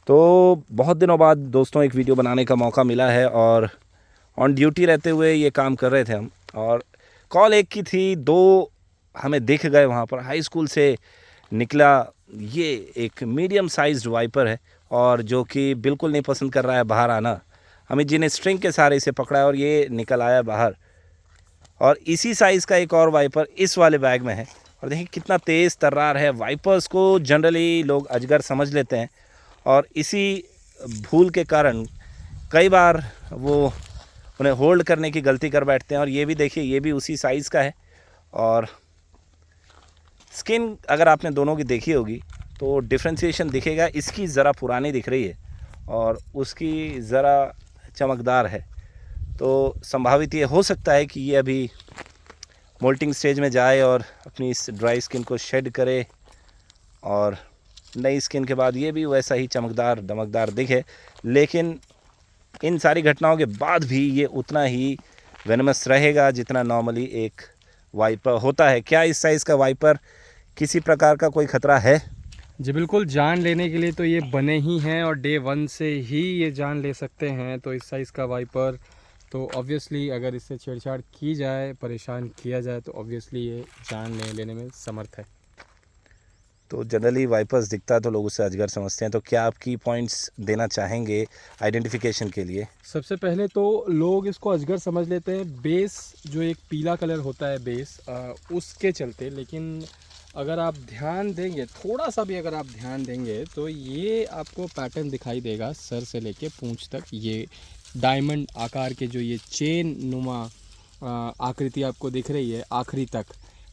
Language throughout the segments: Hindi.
तो बहुत दिनों बाद दोस्तों एक वीडियो बनाने का मौका मिला है और ऑन ड्यूटी रहते हुए ये काम कर रहे थे हम। और कॉल एक की थी, दो हमें दिख गए वहाँ पर। हाई स्कूल से निकला ये एक मीडियम साइज्ड वाइपर है और जो कि बिल्कुल नहीं पसंद कर रहा है बाहर आना। अमित जी ने स्ट्रिंग के सहारे इसे पकड़ा है और ये निकल आया बाहर। और इसी साइज़ का एक और वाइपर इस वाले बैग में है और देखिए कितना तेज़ तर्रार है। वाइपर्स को जनरली लोग अजगर समझ लेते हैं और इसी भूल के कारण कई बार वो उन्हें होल्ड करने की गलती कर बैठते हैं। और ये भी देखिए, ये भी उसी साइज़ का है और स्किन अगर आपने दोनों की देखी होगी तो डिफ्रेंशिएशन दिखेगा। इसकी ज़रा पुरानी दिख रही है और उसकी ज़रा चमकदार है। तो संभावित ये हो सकता है कि ये अभी मोल्टिंग स्टेज में जाए और अपनी इस ड्राई स्किन को शेड करे और नई स्किन के बाद ये भी वैसा ही चमकदार दमकदार दिखे। लेकिन इन सारी घटनाओं के बाद भी ये उतना ही वेनमस रहेगा जितना नॉर्मली एक वाइपर होता है। क्या इस साइज़ का वाइपर किसी प्रकार का कोई ख़तरा है? जी बिल्कुल, जान लेने के लिए तो ये बने ही हैं और डे 1 से ही ये जान ले सकते हैं। तो इस साइज़ का वाइपर तो ऑब्वियसली अगर इससे छेड़छाड़ की जाए, परेशान किया जाए तो ऑब्वियसली ये जान लेने में समर्थ है। तो जनरली वाइपर्स दिखता है तो लोग उसे अजगर समझते हैं। तो क्या आप की पॉइंट्स देना चाहेंगे आइडेंटिफिकेशन के लिए? सबसे पहले तो लोग इसको अजगर समझ लेते हैं बेस, जो एक पीला कलर होता है बेस, उसके चलते। लेकिन अगर आप ध्यान देंगे, थोड़ा सा भी अगर आप ध्यान देंगे तो ये आपको पैटर्न दिखाई देगा सर से लेके पूंछ तक। ये डायमंड आकार के जो ये चेन नुमा आकृति आपको दिख रही है आखिरी तक,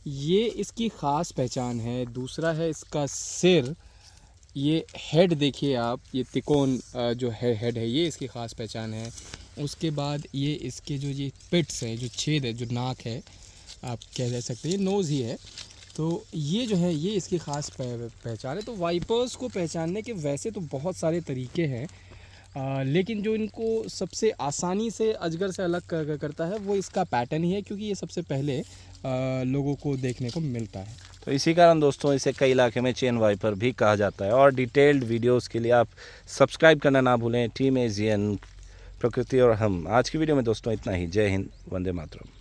ये इसकी ख़ास पहचान है। दूसरा है इसका सिर, ये हेड देखिए आप, ये तिकोन जो है हेड है, ये इसकी ख़ास पहचान है। उसके बाद ये इसके जो ये पिट्स है, जो छेद है, जो नाक है, आप कह सकते हैं ये नोज़ ही है। तो ये जो है ये इसकी ख़ास पहचान है। तो वाइपर्स को पहचानने के वैसे तो बहुत सारे तरीके हैं, लेकिन जो इनको सबसे आसानी से अजगर से अलग करता है वो इसका पैटर्न ही है, क्योंकि ये सबसे पहले लोगों को देखने को मिलता है। तो इसी कारण दोस्तों इसे कई इलाके में चेन वाइपर भी कहा जाता है। और डिटेल्ड वीडियोस के लिए आप सब्सक्राइब करना ना भूलें। टीम एशियन, प्रकृति और हम। आज की वीडियो में दोस्तों इतना ही। जय हिंद, वंदे मातरम।